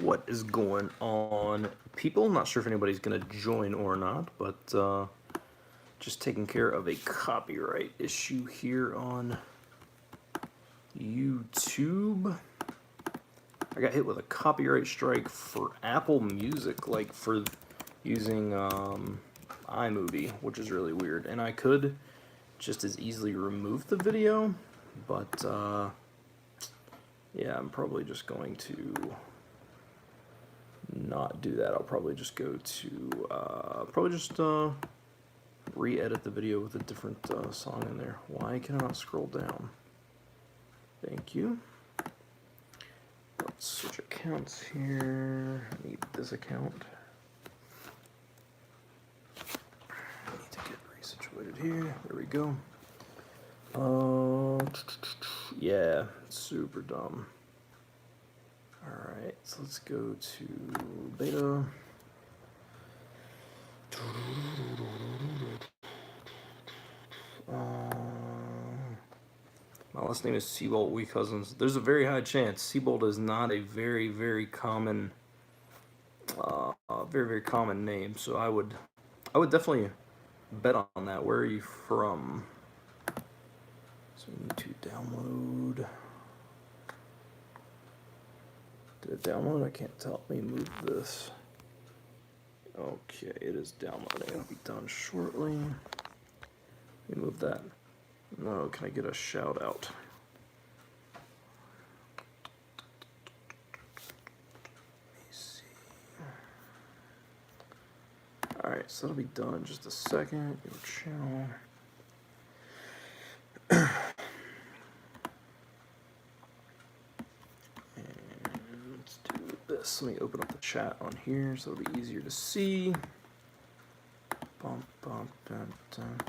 What is going on, people? Not sure if anybody's gonna join or not, but just taking care of a copyright issue here on YouTube. I got hit with a copyright strike for Apple Music, like for using iMovie, which is really weird. And I could just as easily remove the video, but yeah, I'm probably just going to not do that. I'll probably just go to re-edit the video with a different song in there. Why can I not scroll down? Thank you. Let's switch accounts here. I need this account. I need to get resituated here. There we go. Yeah, super dumb. Alright, so let's go to beta. My last name is Seabolt, we cousins. There's a very high chance. Seabolt is not a very, very common, very common name. So I would definitely bet on that. Where are you from? So we need to download. Did it download? I can't tell. Let me move this. Okay, it is downloading. It'll be done shortly. Let me move that. No, can I get a shout out? Let me see. Alright, so that'll be done in just a second. Your channel. Let me open up the chat on here so it'll be easier to see. Bum, bum, dun, dun.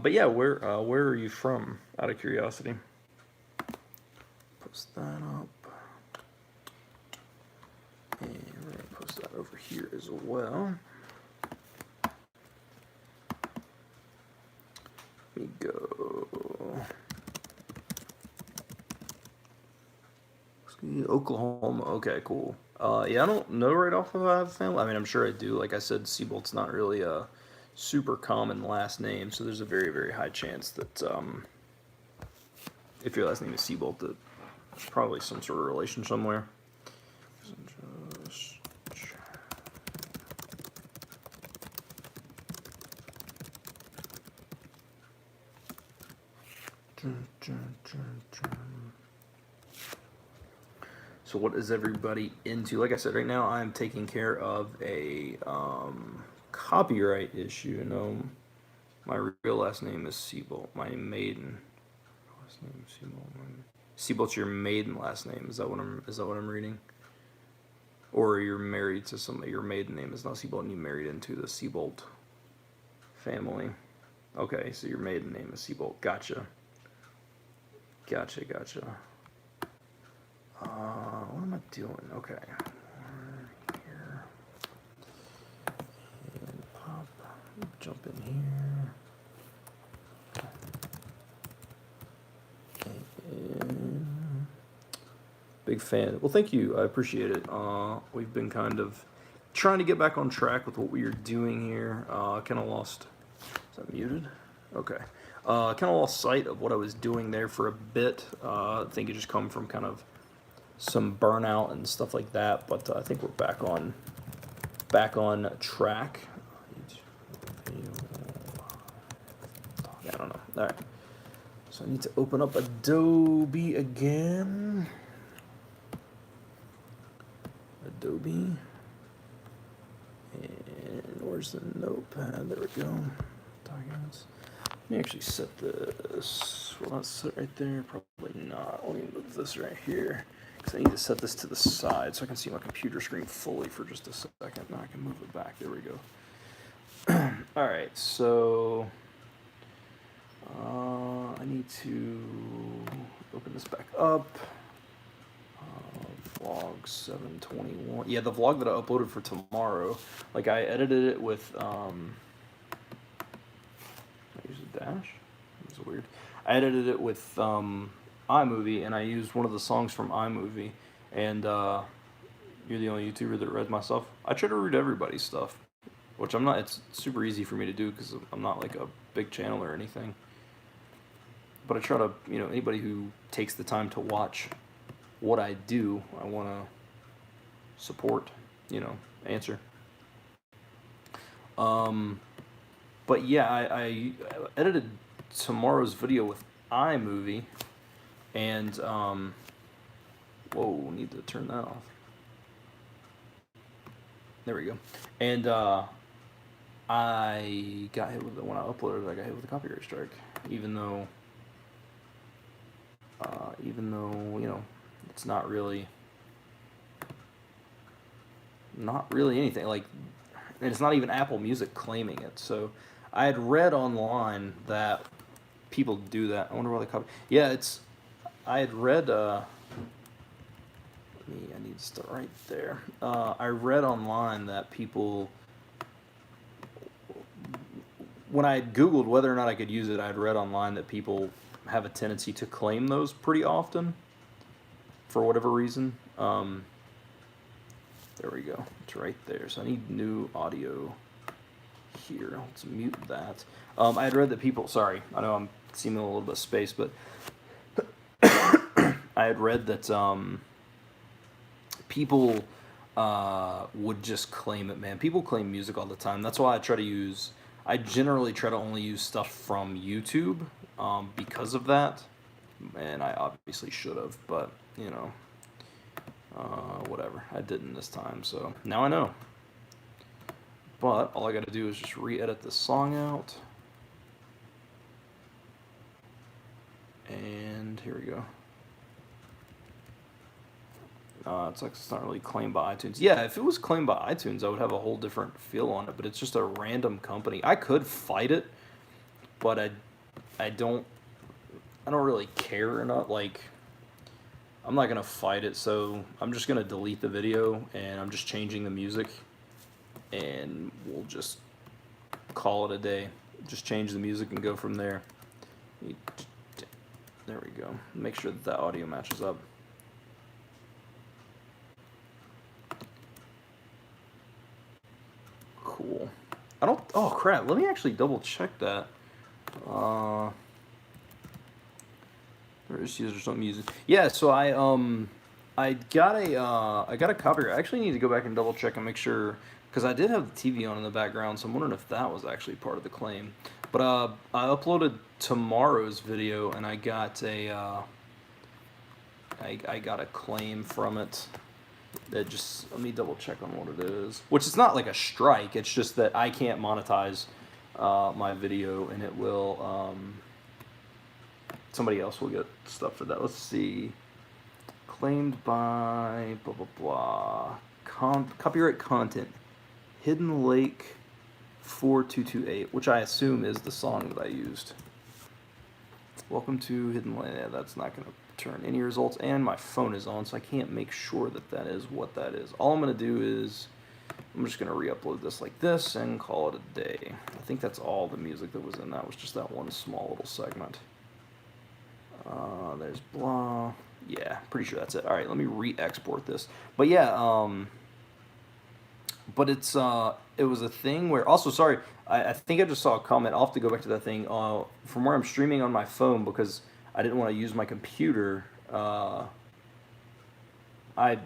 But yeah, where are you from, out of curiosity? Post that up. And we're going to post that over here as well. Let me go. Oklahoma. Okay, cool. Yeah, I don't know right off of I have a family. I mean, I'm sure I do. Like I said, Seabolt's not really a super common last name, so there's a very, very high chance that if your last name is Seabolt, that there's probably some sort of relation somewhere. So what is everybody into? Like I said, right now I'm taking care of a copyright issue. No, my real last name is Seabolt. My maiden last name is Seabolt. Seabolt's your maiden last name. Is that what I'm reading? Or you're married to somebody. Your maiden name is not Seabolt, and you married into the Seabolt family. Okay, so your maiden name is Seabolt. Gotcha. Gotcha. What am I doing? Okay. Here. And pop. Jump in here. And big fan. Well, thank you. I appreciate it. We've been kind of trying to get back on track with what we are doing here. Kind of lost. Is that muted? Okay. Kind of lost sight of what I was doing there for a bit. I think it just come from kind of some burnout and stuff like that, but I think we're back on track. I don't know. All right, so I need to open up Adobe again. Adobe, and where's the notepad? There we go. Documents. Let me actually set this. Will that sit right there? Probably not. Let me move this right here, because I need to set this to the side so I can see my computer screen fully for just a second. Now I can move it back. There we go. All right, so I need to open this back up. Vlog 721. Yeah, the vlog that I uploaded for tomorrow. Like, I edited it with, I use a dash? That's weird. I edited it with, iMovie, and I used one of the songs from iMovie. And, you're the only YouTuber that read my stuff. I try to read everybody's stuff, which I'm not, it's super easy for me to do because I'm not like a big channel or anything. But I try to, anybody who takes the time to watch what I do, I want to support, answer. But yeah, I edited tomorrow's video with iMovie, and, whoa, need to turn that off. There we go. And, I got hit with it when I uploaded it. I got hit with a copyright strike, even though, it's not really anything. Like, and it's not even Apple Music claiming it. So I had read online that people do that. I wonder why they copy. Yeah, I had read. I need to start right there. I read online that people, when I had Googled whether or not I could use it, I'd read online that people have a tendency to claim those pretty often for whatever reason. There we go. It's right there. So I need new audio here. Let's mute that. I had read that people, sorry, I know I'm seeming a little bit of space, but I had read that people would just claim it, man. People claim music all the time. That's why I generally try to only use stuff from YouTube because of that. And I obviously should have, but, whatever. I didn't this time, so now I know. But all I got to do is just re-edit the song out. And here we go. It's like it's not really claimed by iTunes. Yeah, if it was claimed by iTunes, I would have a whole different feel on it. But it's just a random company. I could fight it, but I don't really care enough. Like, I'm not gonna fight it, so I'm just gonna delete the video and I'm just changing the music, and we'll just call it a day. Just change the music and go from there. There we go. Make sure that audio matches up. Cool. Oh crap, let me actually double check that. There's user something using. Yeah, so I got a copyright. I actually need to go back and double check and make sure, because I did have the TV on in the background, so I'm wondering if that was actually part of the claim. But I uploaded tomorrow's video and I got a I got a claim from it. That just, let me double check on what it is. Which is not like a strike, it's just that I can't monetize my video, and it will, somebody else will get stuff for that. Let's see. Claimed by blah blah blah. Copyright content. Hidden Lake 4228, which I assume is the song that I used. Welcome to Hidden Lake. Yeah, that's not going to turn any results, and my phone is on, so I can't make sure that that is what that is. All I'm going to do is I'm just going to re-upload this like this and call it a day. I think that's all the music that was in that, was just that one small little segment. There's blah. Yeah, pretty sure that's it. All right, let me re-export this. But yeah, but it's it was a thing where, also, sorry, I think I just saw a comment. I'll have to go back to that thing. From where I'm streaming on my phone, because I didn't want to use my computer. I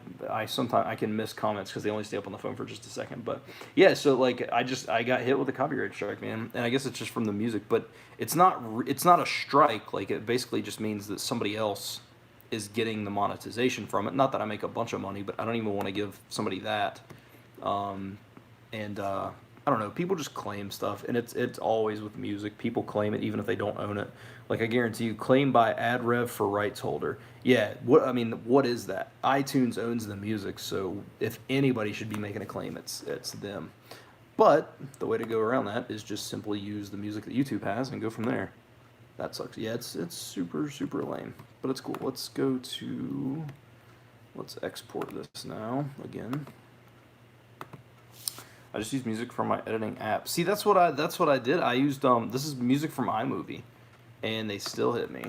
sometimes I can miss comments because they only stay up on the phone for just a second. But yeah, so like I got hit with a copyright strike, man, and I guess it's just from the music, but it's not a strike. Like, it basically just means that somebody else is getting the monetization from it. Not that I make a bunch of money, but I don't even want to give somebody that. I don't know, people just claim stuff, and it's always with music. People claim it even if they don't own it. Like, I guarantee you, claim by ad rev for rights holder. Yeah, what is that? iTunes owns the music, so if anybody should be making a claim, it's them. But the way to go around that is just simply use the music that YouTube has and go from there. That sucks. Yeah, it's super super lame, but it's cool. Let's export this now again. I just use music from my editing app. See, that's what I did. I used this is music from iMovie, and they still hit me,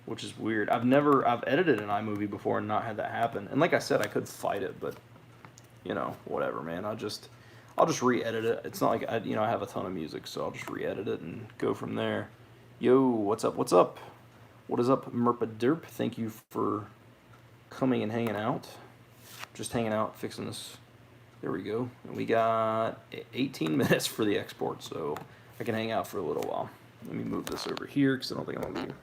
which is weird. I've edited an iMovie before and not had that happen. And like I said, I could fight it, but whatever, man. I'll just re-edit it. It's not like I have a ton of music, so I'll just re-edit it and go from there. Yo, what's up? What's up? What is up, Merpa Derp? Thank you for coming and hanging out. Just hanging out, fixing this. There we go. And we got 18 minutes for the export, so I can hang out for a little while. Let me move this over here because I don't think I'm going to be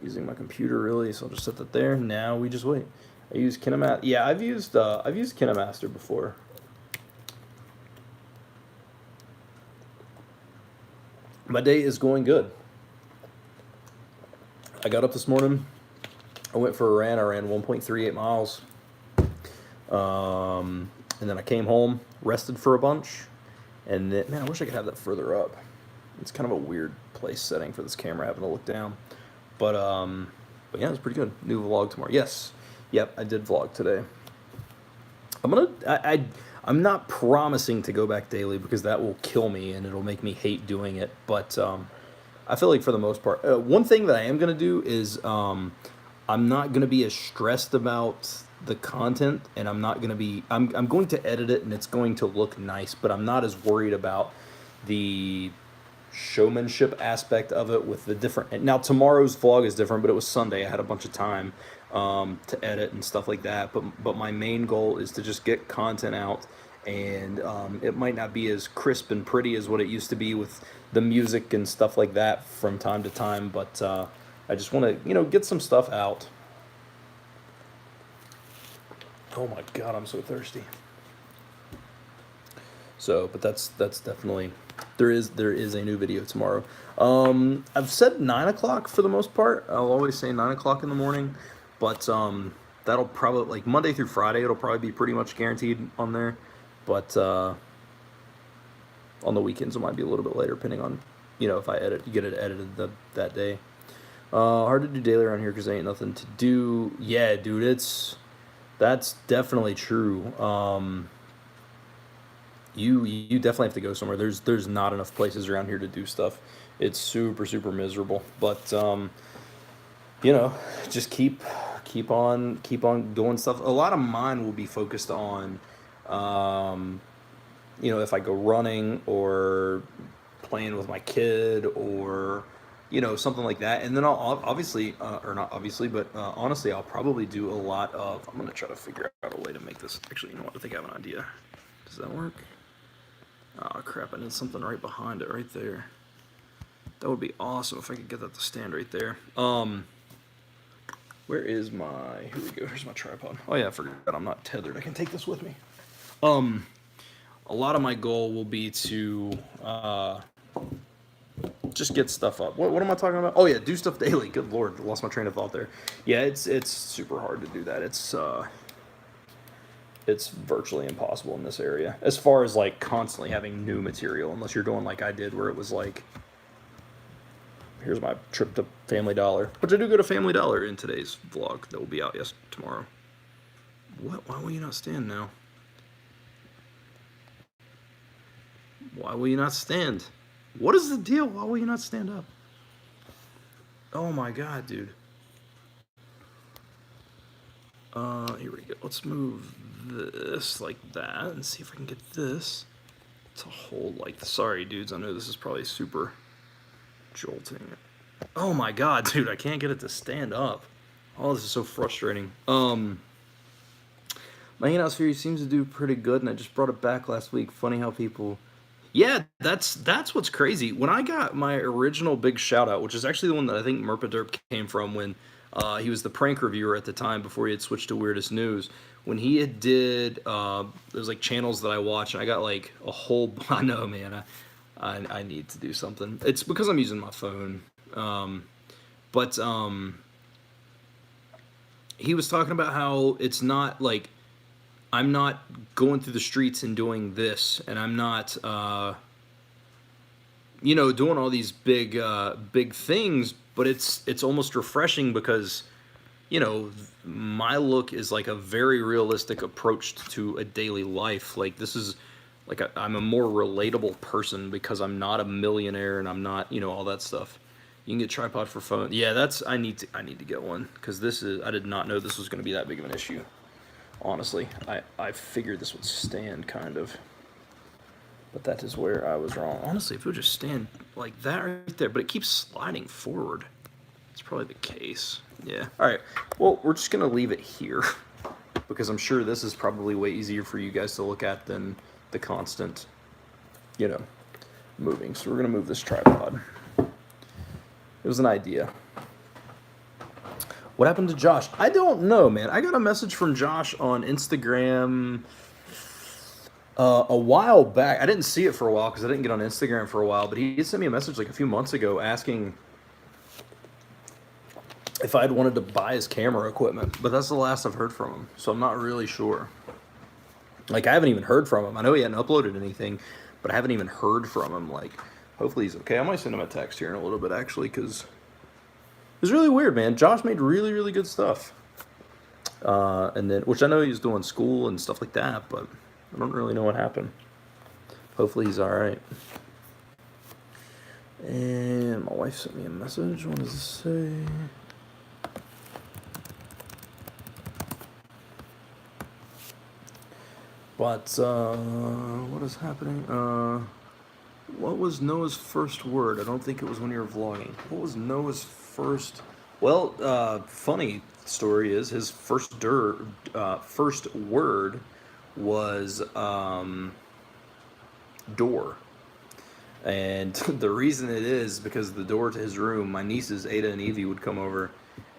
using my computer really, so I'll just set that there. Now we just wait. I use KineMaster. Yeah, I've used KineMaster before. My day is going good. I got up this morning. I went for a run. I ran 1.38 miles. And then I came home, rested for a bunch, and then, man, I wish I could have that further up. It's kind of a weird place setting for this camera, having to look down. But yeah, it's pretty good. New vlog tomorrow. Yes, yep, I did vlog today. I'm not promising to go back daily because that will kill me and it'll make me hate doing it. But I feel like for the most part, one thing that I am gonna do is I'm not gonna be as stressed about the content, and I'm going to edit it and it's going to look nice, but I'm not as worried about the showmanship aspect of it with the different. Now tomorrow's vlog is different, but it was Sunday. I had a bunch of time to edit and stuff like that. But my main goal is to just get content out, and it might not be as crisp and pretty as what it used to be with the music and stuff like that from time to time. But I just want to get some stuff out. Oh my God, I'm so thirsty. So, but that's definitely, there is a new video tomorrow. I've said 9 o'clock for the most part. I'll always say 9 o'clock in the morning, but that'll probably, like Monday through Friday, it'll probably be pretty much guaranteed on there. But on the weekends, it might be a little bit later, depending on, if I get it edited that day. Hard to do daily around here because there ain't nothing to do. Yeah, dude, that's definitely true. You definitely have to go somewhere. There's not enough places around here to do stuff. It's super super miserable. But just keep on doing stuff. A lot of mine will be focused on if I go running or playing with my kid or something like that. And then I'll obviously, or not obviously, but honestly, I'll probably do a lot of, I'm going to try to figure out a way to make this, actually, I think I have an idea. Does that work? Oh crap, I need something right behind it, right there. That would be awesome if I could get that to stand right there. Where is my, here we go, here's my tripod. Oh yeah, I forgot I'm not tethered. I can take this with me. A lot of my goal will be to, just get stuff up. What am I talking about? Oh yeah, do stuff daily. Good Lord, lost my train of thought there. Yeah, it's super hard to do that. It's virtually impossible in this area as far as like constantly having new material, unless you're doing like I did, where it was like, here's my trip to Family Dollar, which I do go to Family Dollar in today's vlog that will be out tomorrow. What? Why will you not stand now? Why will you not stand? What is the deal? Why will you not stand up? Oh my God, dude. Here we go. Let's move this like that and see if I can get this to hold like, sorry dudes, I know this is probably super jolting. Oh my God, dude, I can't get it to stand up. Oh, this is so frustrating. My Hangout series seems to do pretty good, and I just brought it back last week. Funny how people... Yeah, that's what's crazy. When I got my original big shout out, which is actually the one that I think Merpa Derp came from when he was the prank reviewer at the time before he had switched to Weirdest News. When he had did, there's like channels that I watch, and I got like a whole, I know, man, I need to do something. It's because I'm using my phone. But he was talking about how it's not like, I'm not going through the streets and doing this, and I'm not, doing all these big things, but it's almost refreshing because my look is like a very realistic approach to a daily life. Like this is like I'm a more relatable person because I'm not a millionaire and I'm not all that stuff. You can get tripod for phone. Yeah, that's I need to get one because I did not know this was going to be that big of an issue. Honestly, I figured this would stand kind of, but that is where I was wrong. Honestly, if it would just stand like that right there, but it keeps sliding forward. It's probably the case. Yeah. All right. Well, we're just gonna leave it here because I'm sure this is probably way easier for you guys to look at than the constant, moving. So we're gonna move this tripod. It was an idea. What happened to Josh? I don't know, man. I got a message from Josh on Instagram a while back. I didn't see it for a while because I didn't get on Instagram for a while, but he sent me a message like a few months ago asking if I'd wanted to buy his camera equipment, but that's the last I've heard from him, so I'm not really sure. Like, I haven't even heard from him. I know he hadn't uploaded anything, but I haven't even heard from him. Like, hopefully he's okay. I might send him a text here in a little bit, actually, because it was really weird, man. Josh made really, really good stuff. And then, which I know he's doing school and stuff like that, but I don't really know what happened. Hopefully he's all right. And my wife sent me a message. What does it say? But, what is happening? What was Noah's first word? I don't think it was when you were vlogging. What was Noah's first... Well, funny story is his first word was door. And the reason it is because the door to his room, my nieces Ada and Evie would come over,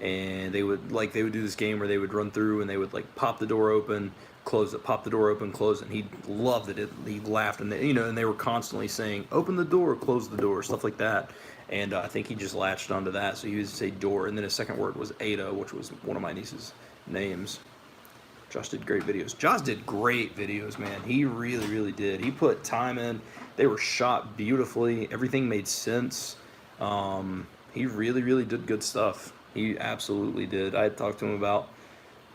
and they would do this game where they would run through and they would like pop the door open, close it, pop the door open, close it. And he loved it. He laughed, and they were constantly saying, "Open the door, close the door," stuff like that. And I think he just latched onto that, so he would say door. And then his second word was Ada, which was one of my niece's names. Josh did great videos. Josh did great videos, man. He really, really did. He put time in. They were shot beautifully. Everything made sense. He really, really did good stuff. He absolutely did. I had talked to him about,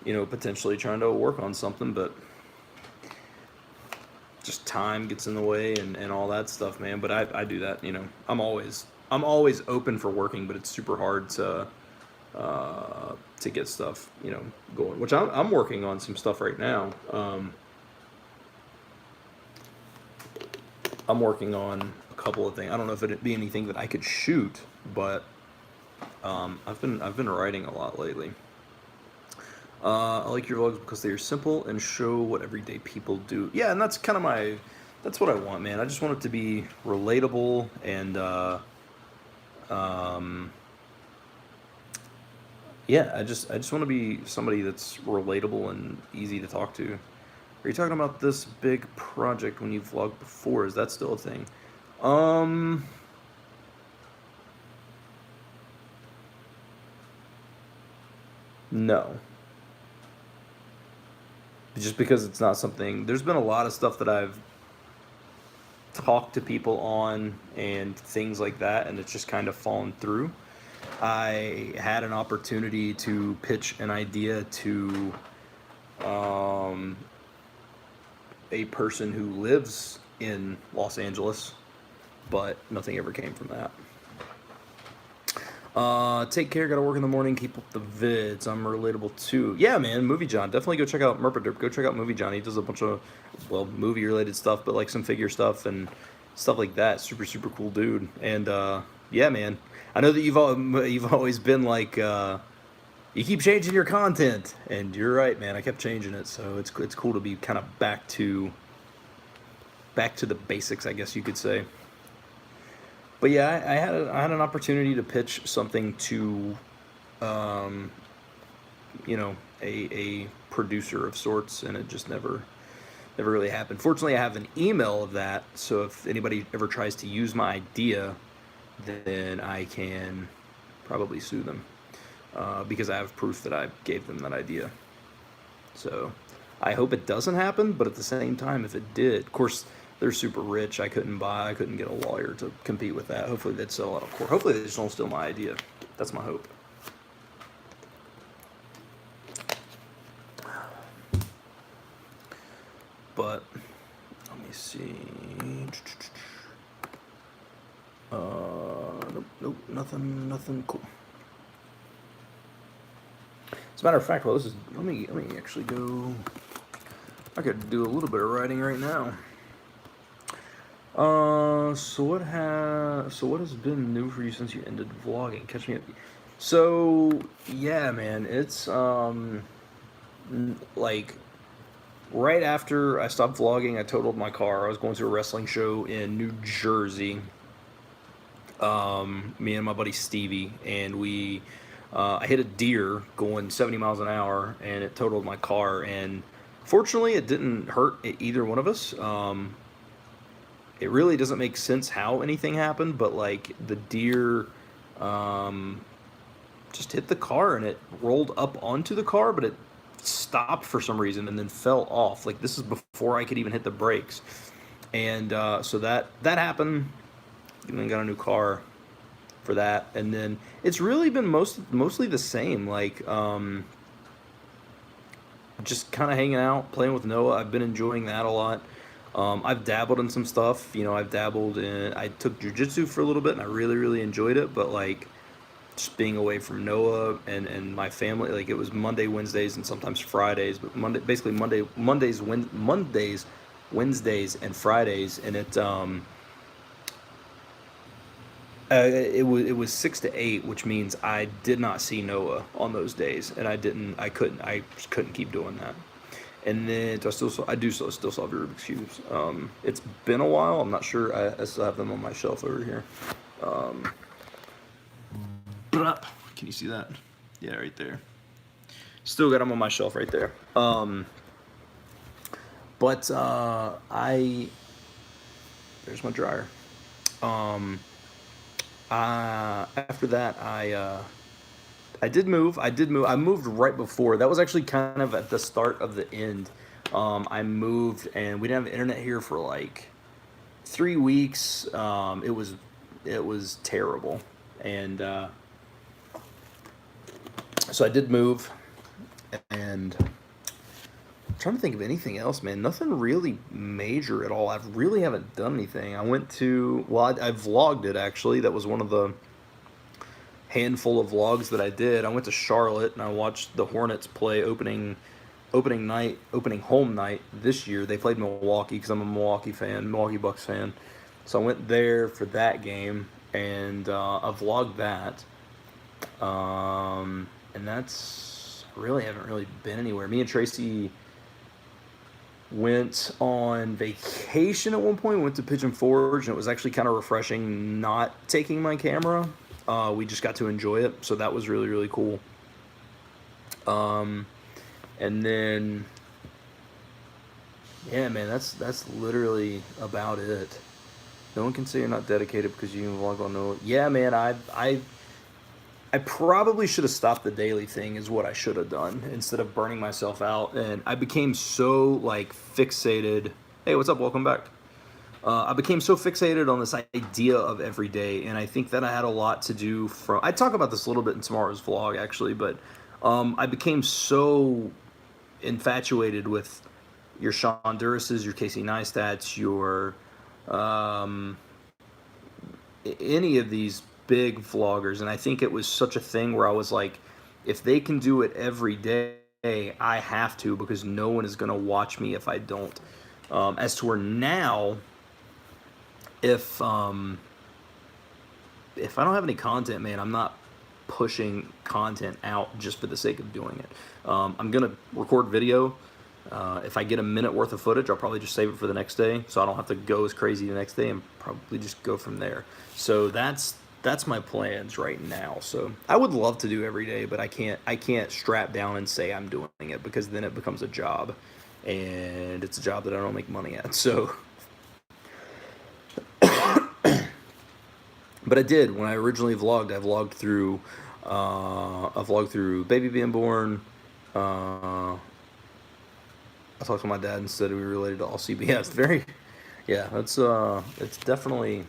potentially trying to work on something, but just time gets in the way and all that stuff, man. But I do that, I'm always open for working, but it's super hard to get stuff, going. Which I'm working on some stuff right now. I'm working on a couple of things. I don't know if it'd be anything that I could shoot, but I've been writing a lot lately. I like your vlogs because they are simple and show what everyday people do. Yeah, and that's kind of that's what I want, man. I just want it to be relatable and yeah, I just want to be somebody that's relatable and easy to talk to. Are you talking about this big project when you vlogged before? Is that still a thing? No. Just because it's not something... There's been a lot of stuff that I've talked to people on and things like that, and it's just kind of fallen through. I had an opportunity to pitch an idea to a person who lives in Los Angeles, but nothing ever came from that. Take care, gotta work in the morning, keep up the vids. I'm relatable too. Yeah, man, Movie John. Definitely go check out Merpaderp. Go check out Movie John. He does a bunch of, movie related stuff, but like some figure stuff and stuff like that. Super, super cool dude. And, yeah, man. I know that you've always been like, you keep changing your content, and you're right, man. I kept changing it, so it's cool to be kind of back to the basics, I guess you could say. But yeah, I had an opportunity to pitch something to, a producer of sorts, and it just never really happened. Fortunately, I have an email of that, so if anybody ever tries to use my idea, then I can probably sue them, because I have proof that I gave them that idea. So I hope it doesn't happen, but at the same time, if it did, of course, they're super rich. I couldn't get a lawyer to compete with that. Hopefully they'd settle out of court. Hopefully they just don't steal my idea. That's my hope. But let me see. Nope, nothing cool. As a matter of fact, well, this is. Let me actually go. I could do a little bit of writing right now. So what has been new for you since you ended vlogging? Catch me up. So yeah, man, it's like right after I stopped vlogging, I totaled my car. I was going to a wrestling show in New Jersey. Me and my buddy Stevie, and I hit a deer going 70 miles an hour, and it totaled my car. And fortunately, it didn't hurt either one of us. It really doesn't make sense how anything happened, but like the deer just hit the car, and it rolled up onto the car, but it stopped for some reason and then fell off. Like, this is before I could even hit the brakes. And so that happened. And then got a new car for that, and then it's really been mostly the same. Like, just kind of hanging out, playing with Noah. I've been enjoying that a lot. I've dabbled in some stuff. You know, I took jujitsu for a little bit, and I really enjoyed it. But like, just being away from Noah and my family, like, it was Monday, Wednesdays, and sometimes Fridays. But Mondays, Wednesdays, and Fridays, and it was 6 to 8, which means I did not see Noah on those days, and I just couldn't keep doing that. And then I do still have Rubik's cubes. It's been a while. I'm not sure. I still have them on my shelf over here. Can you see that? Yeah, right there. Still got them on my shelf right there. There's my dryer. After that, I did move. I moved right before. That was actually kind of at the start of the end. I moved, and we didn't have internet here for like 3 weeks. It was terrible, and so I did move, and I'm trying to think of anything else, man. Nothing really major at all. I really haven't done anything. I vlogged it, actually. That was one of the handful of vlogs that I did. I went to Charlotte, and I watched the Hornets play opening home night this year. They played Milwaukee, because I'm a Milwaukee Bucks fan. So I went there for that game, and I vlogged that. And that's really, haven't really been anywhere. Me and Tracy went on vacation at one point. We went to Pigeon Forge, and it was actually kind of refreshing not taking my camera. We just got to enjoy it, so that was really cool. And then, yeah, man, that's literally about it. No one can say you're not dedicated because you can vlog on Noah. Yeah, man, I probably should have stopped the daily thing, is what I should have done, instead of burning myself out. And I became so, like, fixated. Hey, what's up? Welcome back. I became so fixated on this idea of every day, and I think that I had a lot to do from... I talk about this a little bit in tomorrow's vlog, actually, but I became so infatuated with your Sean Durises, your Casey Neistats, your... any of these big vloggers, and I think it was such a thing where I was like, if they can do it every day, I have to, because no one is going to watch me if I don't. As to where now, if I don't have any content, man, I'm not pushing content out just for the sake of doing it. I'm going to record video. If I get a minute worth of footage, I'll probably just save it for the next day, so I don't have to go as crazy the next day, and probably just go from there. So that's my plans right now. So I would love to do every day, but I can't strap down and say I'm doing it, because then it becomes a job, and it's a job that I don't make money at. So, but I did, when I originally vlogged, I vlogged through baby being born. I talked to my dad and said we were related to all CBS. Yeah, that's it's definitely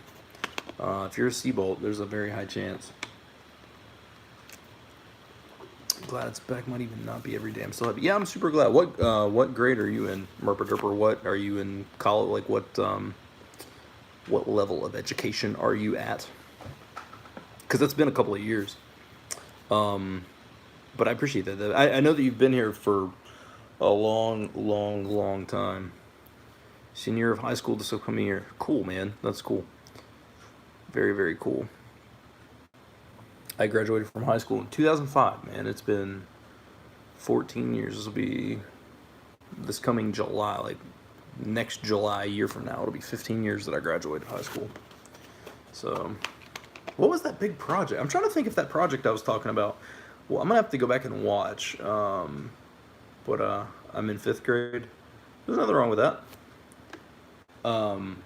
if you're a Seabolt, there's a very high chance. Glad it's back. Might even not be every day. I'm still happy. Yeah, I'm super glad. What grade are you in, Merper Derper? What are you in college? Like what level of education are you at? Because it's been a couple of years. Um, but I appreciate that. I know that you've been here for a long, long, long time. Senior year of high school this upcoming year. Cool, man. That's cool. Very, very cool. I graduated from high school in 2005, man. It's been 14 years. This will be this coming July, like next July, a year from now. It'll be 15 years that I graduated high school. So, what was that big project? I'm trying to think if that project I was talking about. Well, I'm gonna have to go back and watch. But I'm in 5th grade. There's nothing wrong with that. Um,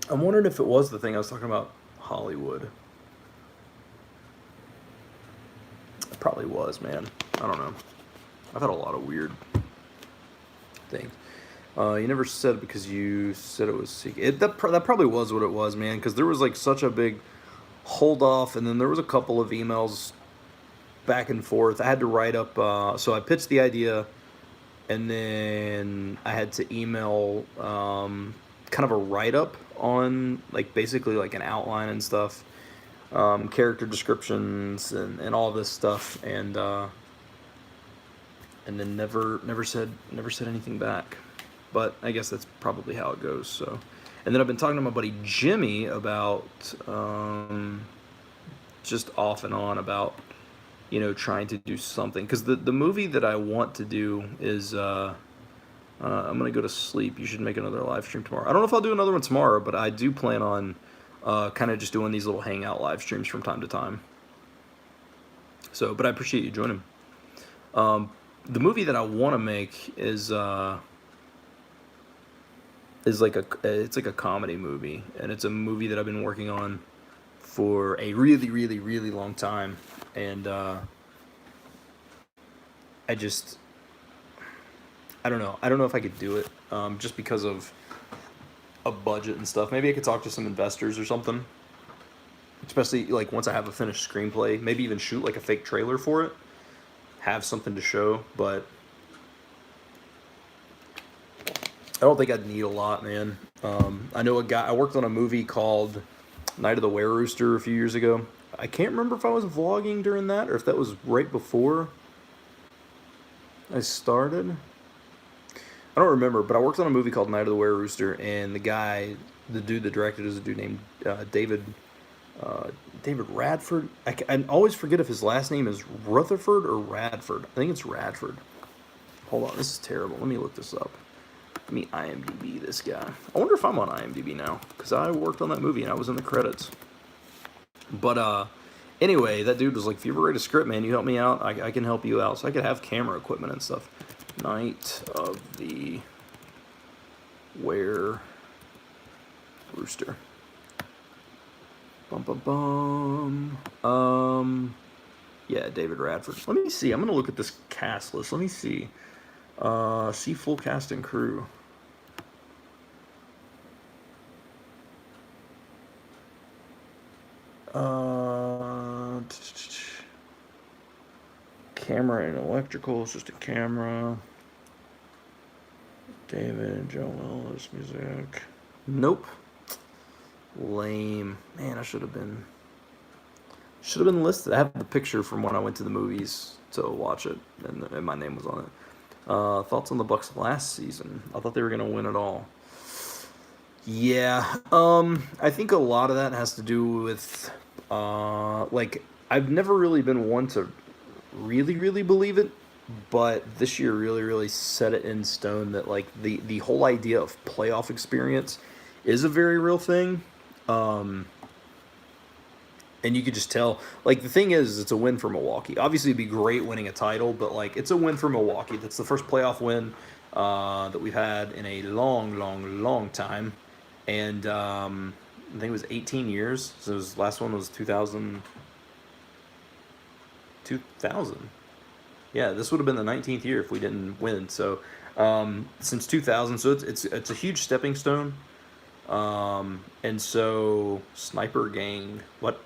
I'm wondering if it was the thing I was talking about, Hollywood. It probably was, man. I don't know. I've had a lot of weird things. You never said it because you said it was secret. That probably was what it was, man. Because there was like such a big hold off, and then there was a couple of emails back and forth. I had to write up. So I pitched the idea, and then I had to email kind of a write up on like basically like an outline and stuff, character descriptions and all this stuff, and then never said anything back. But I guess that's probably how it goes. So, and then I've been talking to my buddy Jimmy about just off and on about trying to do something, because the movie that I want to do is I'm gonna go to sleep. You should make another live stream tomorrow. I don't know if I'll do another one tomorrow, but I do plan on kind of just doing these little hangout live streams from time to time. So, but I appreciate you joining. The movie that I want to make is like it's like a comedy movie, and it's a movie that I've been working on for a really, really, really long time, and I don't know. I don't know if I could do it, just because of a budget and stuff. Maybe I could talk to some investors or something. Especially like once I have a finished screenplay, maybe even shoot like a fake trailer for it, have something to show. But I don't think I'd need a lot, man. I know a guy. I worked on a movie called Night of the Were-Rooster a few years ago. I can't remember if I was vlogging during that or if that was right before I started. I don't remember, but I worked on a movie called Night of the Were-Rooster, and the dude that directed is a dude named David Radford. I always forget if his last name is Rutherford or Radford. I think it's Radford. Hold on, this is terrible. Let me look this up. Let me IMDb this guy. I wonder if I'm on IMDb now, because I worked on that movie and I was in the credits. But anyway, that dude was like, if you ever write a script, man, you help me out, I can help you out. So I could have camera equipment and stuff. Night of the Were-Rooster. Bum bum bum. Yeah, David Radford. Let me see. I'm gonna look at this cast list. Let me see. See full cast and crew. Camera and electrical. It's just a camera. David, Joe Ellis, music. Nope. Lame. Man, I should have been listed. I have the picture from when I went to the movies to watch it, and my name was on it. Thoughts on the Bucks last season? I thought they were gonna win it all. Yeah. I think a lot of that has to do with like I've never really been one to really, really believe it, but this year really, really set it in stone that like the whole idea of playoff experience is a very real thing. And you could just tell, like, the thing is, it's a win for Milwaukee. Obviously, it'd be great winning a title, but, like, it's a win for Milwaukee. That's the first playoff win that we've had in a long, long, long time. And I think it was 18 years. So his last one was 2000. Yeah, this would have been the 19th year if we didn't win. So since 2000. So it's a huge stepping stone. And so Sniper Gang, what?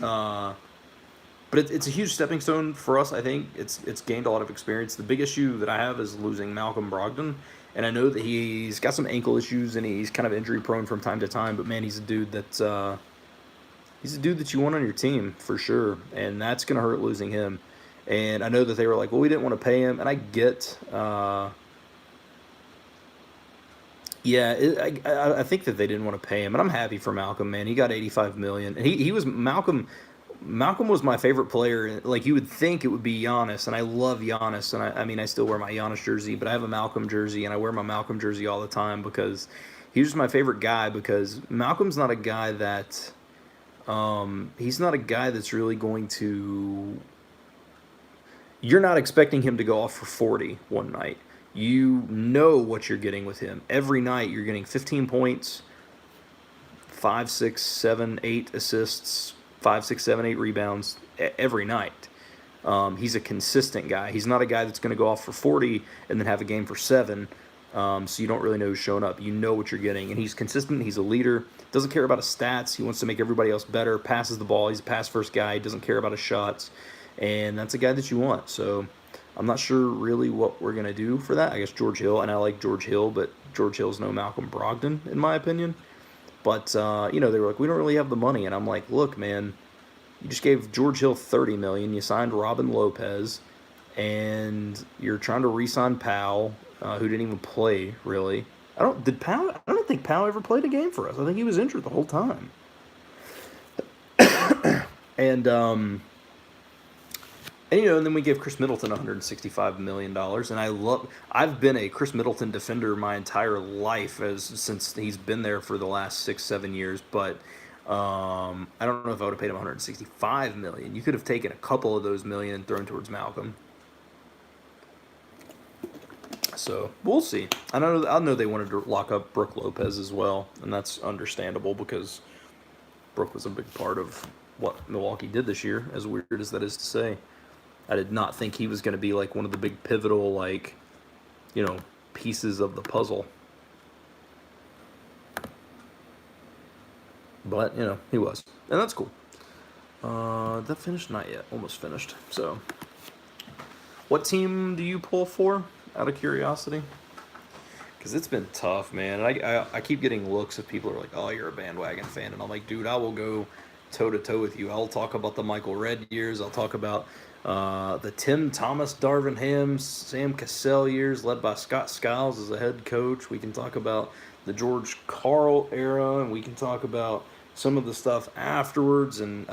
Uh, but it's a huge stepping stone for us. I think it's gained a lot of experience. The big issue that I have is losing Malcolm Brogdon, and I know that he's got some ankle issues and he's kind of injury prone from time to time. But man, he's a dude that you want on your team for sure, and that's gonna hurt losing him. And I know that they were like, well, we didn't want to pay him, and I get. Yeah, I think that they didn't want to pay him, and I'm happy for Malcolm. Man, he got 85 million, and he was Malcolm. Malcolm was my favorite player. Like you would think it would be Giannis, and I love Giannis, and I mean I still wear my Giannis jersey, but I have a Malcolm jersey, and I wear my Malcolm jersey all the time because he was my favorite guy. Because Malcolm's not a guy that he's not a guy that's really going to. You're not expecting him to go off for 40 one night. You know what you're getting with him. Every night you're getting 15 points, 5, 6, 7, 8 assists, 5, 6, 7, 8 rebounds every night. He's a consistent guy. He's not a guy that's going to go off for 40 and then have a game for 7. So you don't really know who's showing up. You know what you're getting. And he's consistent. He's a leader. Doesn't care about his stats. He wants to make everybody else better. Passes the ball. He's a pass-first guy. He doesn't care about his shots. And that's a guy that you want. So I'm not sure really what we're going to do for that. I guess George Hill, and I like George Hill, but George Hill's no Malcolm Brogdon, in my opinion. But, they were like, we don't really have the money. And I'm like, look, man, you just gave George Hill $30 million. You signed Robin Lopez, and you're trying to re-sign Powell, who didn't even play, really. I don't think Powell ever played a game for us. I think he was injured the whole time. And, and then we gave Chris Middleton $165 million, and I've been a Chris Middleton defender my entire life since he's been there for the last 6, 7 years. But I don't know if I would have paid him $165 million. You could have taken a couple of those million and thrown towards Malcolm. So we'll see. I know they wanted to lock up Brook Lopez as well, and that's understandable because Brook was a big part of what Milwaukee did this year, as weird as that is to say. I did not think he was going to be like one of the big pivotal, pieces of the puzzle. But, he was. And that's cool. That finished? Not yet. Almost finished. So, what team do you pull for, out of curiosity? Because it's been tough, man. I keep getting looks of people who are like, oh, you're a bandwagon fan. And I'm like, dude, I will go toe-to-toe with you. I'll talk about the Michael Redd years. I'll talk about the Tim Thomas, Darvin Ham, Sam Cassell years, led by Scott Skiles as a head coach. We can talk about the George Karl era, and we can talk about some of the stuff afterwards, and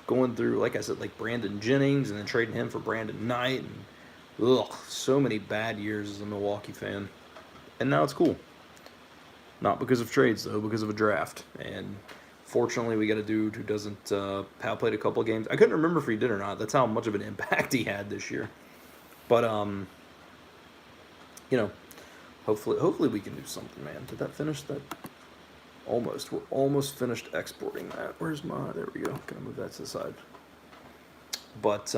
going through, like I said, like Brandon Jennings, and then trading him for Brandon Knight, and so many bad years as a Milwaukee fan. And now it's cool. Not because of trades, though, because of a draft. And fortunately, we got a dude who doesn't. Pal played a couple of games. I couldn't remember if he did or not. That's how much of an impact he had this year. But hopefully we can do something, man. Did that finish that? Almost. We're almost finished exporting that. Where's my? There we go. Gonna move that to the side. But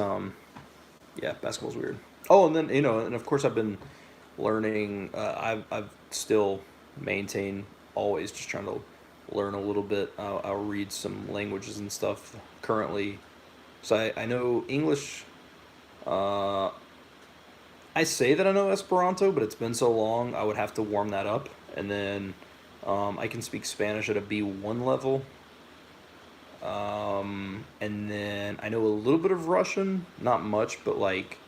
yeah, basketball's weird. Oh, and then and of course I've been learning. I've still maintain always just trying to learn a little bit. I'll read some languages and stuff currently. So I know English. I say that I know Esperanto, but it's been so long, I would have to warm that up. And then I can speak Spanish at a B1 level. And then I know a little bit of Russian, not much, but like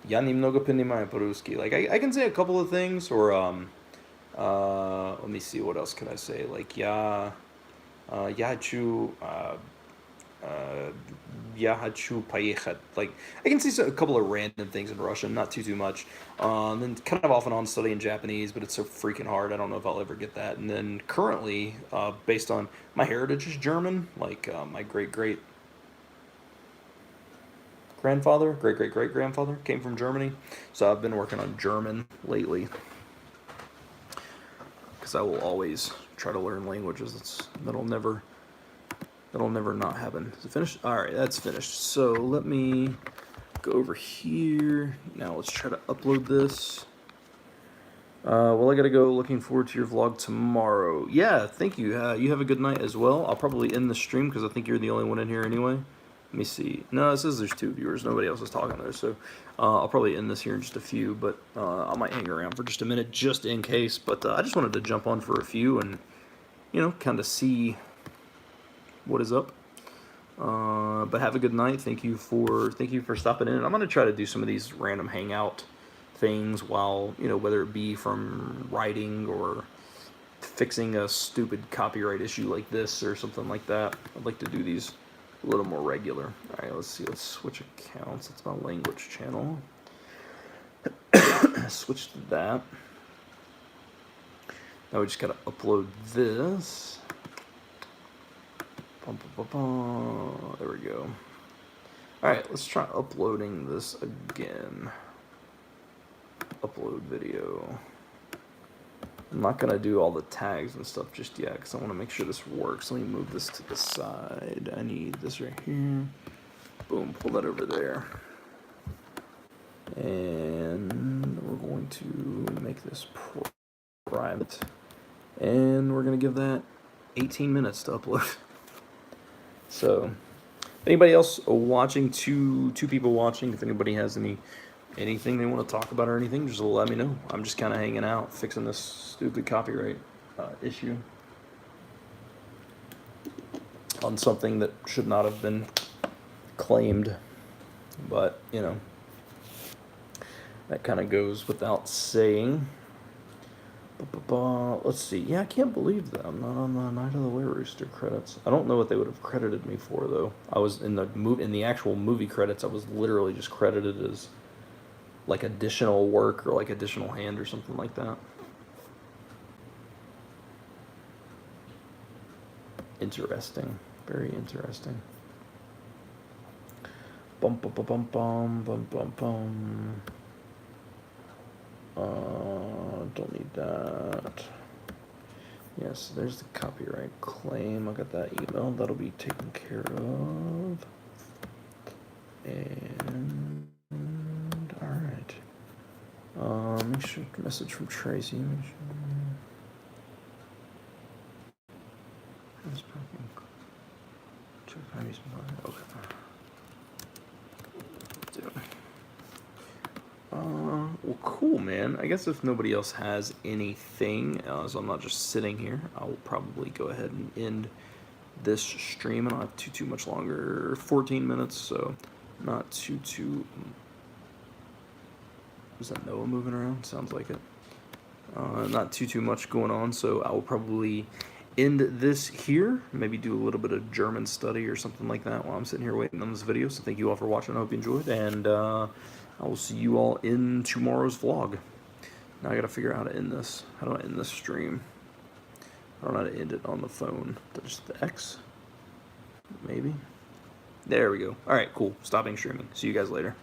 я немного понимаю по-русски. Like I can say a couple of things, or let me see, what else can I say? Like я хочу я хочу поехать. Like I can say a couple of random things in Russian, not too much. And then kind of off and on studying Japanese, but it's so freaking hard. I don't know if I'll ever get that. And then currently, based on my heritage is German, like my great great grandfather came from Germany. So I've been working on German lately because I will always try to learn languages. That'll never not happen. Is it finished? All right, that's finished. So let me go over here. Now let's try to upload this. Well, I gotta go. Looking forward to your vlog tomorrow. Yeah, thank you. You have a good night as well. I'll probably end the stream because I think you're the only one in here anyway. Let me see. No, it says there's 2 viewers. Nobody else is talking there, so I'll probably end this here in just a few, but I might hang around for just a minute just in case. But I just wanted to jump on for a few and, you know, kind of see what is up. But have a good night. Thank you for stopping in. I'm gonna try to do some of these random hangout things while, you know, whether it be from writing or fixing a stupid copyright issue like this or something like that. I'd like to do these a little more regular. All right, let's see. Let's switch accounts. It's my language channel. Switch to that. Now we just gotta upload this. There we go. All right, let's try uploading this again. Upload video. I'm not gonna do all the tags and stuff just yet because I want to make sure this works. Let me move this to the side. I need this right here. Boom, pull that over there. And we're going to make this private. And we're gonna give that 18 minutes to upload. So, anybody else watching, two people watching, if anybody has anything they want to talk about or anything, just let me know. I'm just kind of hanging out, fixing this stupid copyright issue on something that should not have been claimed. But, you know, that kind of goes without saying. Let's see. Yeah, I can't believe that I'm not on the Night of the Were Rooster credits. I don't know what they would have credited me for, though. I was in the actual movie credits. I was literally just credited as like additional work or like additional hand or something like that. Interesting. Very interesting. Bum bum bum bum bum bum bum bum. Don't need that. Yes, there's the copyright claim. I got that email. That'll be taken care of. And all right. Make sure message from Tracy. Make sure. Okay. Well, cool, man. I guess if nobody else has anything, so I'm not just sitting here, I'll probably go ahead and end this stream. I don't have too much longer. 14 minutes, so not too. Is that Noah moving around? Sounds like it. Not too much going on, so I will probably end this here. Maybe do a little bit of German study or something like that while I'm sitting here waiting on this video. So thank you all for watching. I hope you enjoyed, and I will see you all in tomorrow's vlog. Now I gotta figure out how to end this. How do I end this stream? I don't know how to end it on the phone. Just the X? Maybe? There we go. Alright, cool. Stopping streaming. See you guys later.